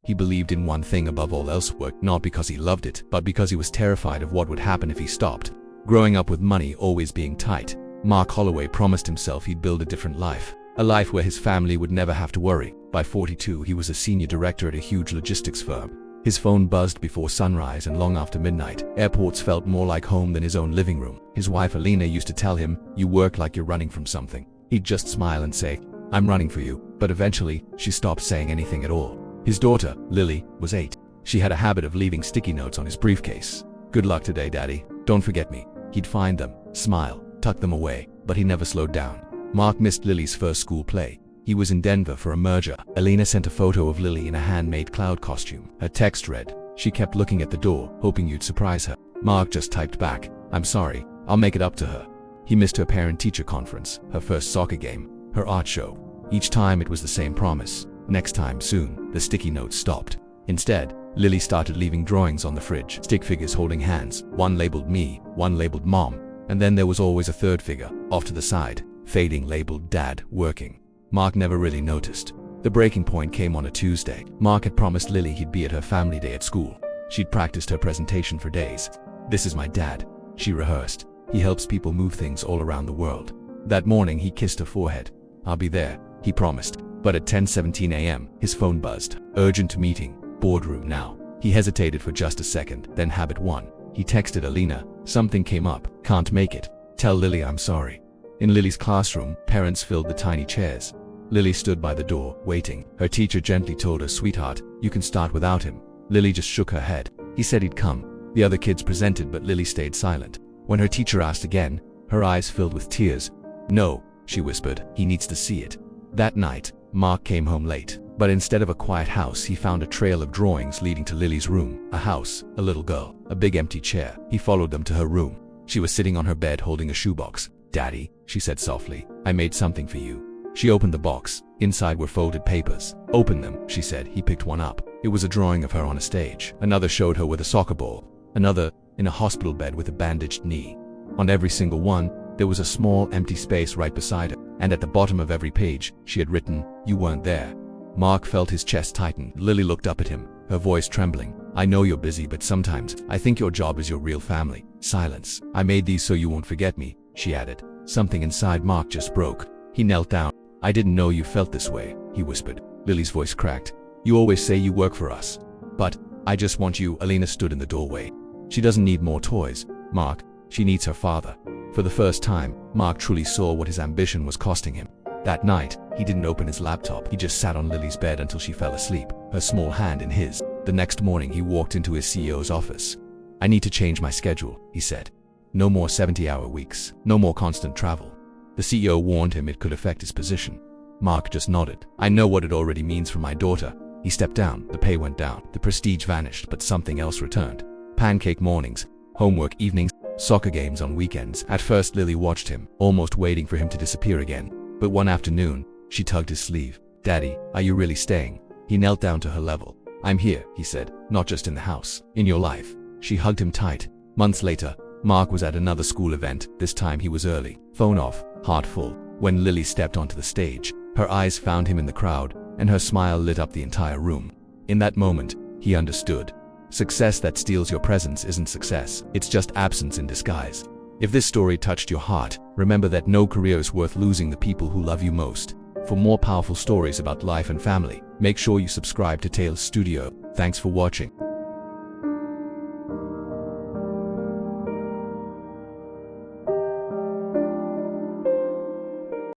He believed in one thing above all else: work, not because he loved it, but because he was terrified of what would happen if he stopped. Growing up with money always being tight, Mark Holloway promised himself he'd build a different life, a life where his family would never have to worry. By 42, he was a senior director at a huge logistics firm. His phone buzzed before sunrise and long after midnight. Airports felt more like home than his own living room. His wife Alina used to tell him, "You work like you're running from something." He'd just smile and say, "I'm running for you." But eventually, she stopped saying anything at all. His daughter, Lily, was 8. She had a habit of leaving sticky notes on his briefcase. "Good luck today, Daddy. Don't forget me." He'd find them, smile, tuck them away, but he never slowed down. Mark missed Lily's first school play. He was in Denver for a merger. Alina sent a photo of Lily in a handmade cloud costume. Her text read, "She kept looking at the door, hoping you'd surprise her." Mark just typed back, "I'm sorry, I'll make it up to her." He missed her parent-teacher conference, her first soccer game, her art show. Each time it was the same promise: next time soon. The sticky notes stopped. Instead, Lily started leaving drawings on the fridge, stick figures holding hands, one labeled me, one labeled Mom, and then there was always a third figure, off to the side, fading, labeled Dad, working. Mark never really noticed. The breaking point came on a Tuesday. Mark had promised Lily he'd be at her family day at school. She'd practiced her presentation for days. "This is my dad," she rehearsed. "He helps people move things all around the world." That morning he kissed her forehead. "I'll be there," he promised. But at 10:17 a.m., his phone buzzed. "Urgent meeting. Boardroom now." He hesitated for just a second, then habit 1. He texted Alina, "Something came up. Can't make it. Tell Lily I'm sorry." In Lily's classroom, parents filled the tiny chairs. Lily stood by the door, waiting. Her teacher gently told her, "Sweetheart, you can start without him." Lily just shook her head. "He said he'd come." The other kids presented, but Lily stayed silent. When her teacher asked again, her eyes filled with tears. "No," she whispered, "he needs to see it." That night, Mark came home late. But instead of a quiet house, he found a trail of drawings leading to Lily's room. A house, a little girl, a big empty chair. He followed them to her room. She was sitting on her bed holding a shoebox. "Daddy," she said softly, "I made something for you." She opened the box. Inside were folded papers. "Open them," she said. He picked one up. It was a drawing of her on a stage. Another showed her with a soccer ball. Another, in a hospital bed with a bandaged knee. On every single one, there was a small empty space right beside her. And at the bottom of every page, she had written, "You weren't there." Mark felt his chest tighten. Lily looked up at him, her voice trembling. "I know you're busy, but sometimes I think your job is your real family." Silence. "I made these so you won't forget me," she added. Something inside Mark just broke. He knelt down. "I didn't know you felt this way," he whispered. Lily's voice cracked. "You always say you work for us. But I just want you." Alina stood in the doorway. "She doesn't need more toys, Mark. She needs her father." For the first time, Mark truly saw what his ambition was costing him. That night, he didn't open his laptop. He just sat on Lily's bed until she fell asleep, her small hand in his. The next morning, he walked into his CEO's office. "I need to change my schedule," he said. "No more 70-hour weeks. No more constant travel." The CEO warned him it could affect his position. Mark just nodded. "I know what it already means for my daughter." He stepped down. The pay went down. The prestige vanished, but something else returned. Pancake mornings, homework evenings, soccer games on weekends. At first, Lily watched him, almost waiting for him to disappear again. But one afternoon, she tugged his sleeve. "Daddy, are you really staying?" He knelt down to her level. "I'm here," he said, "not just in the house, in your life." She hugged him tight. Months later, Mark was at another school event. This time he was early. Phone off, heart full. When Lily stepped onto the stage, her eyes found him in the crowd, and her smile lit up the entire room. In that moment, he understood. Success that steals your presence isn't success. It's just absence in disguise. If this story touched your heart, remember that no career is worth losing the people who love you most. For more powerful stories about life and family, make sure you subscribe to Tales Studio. Thanks for watching.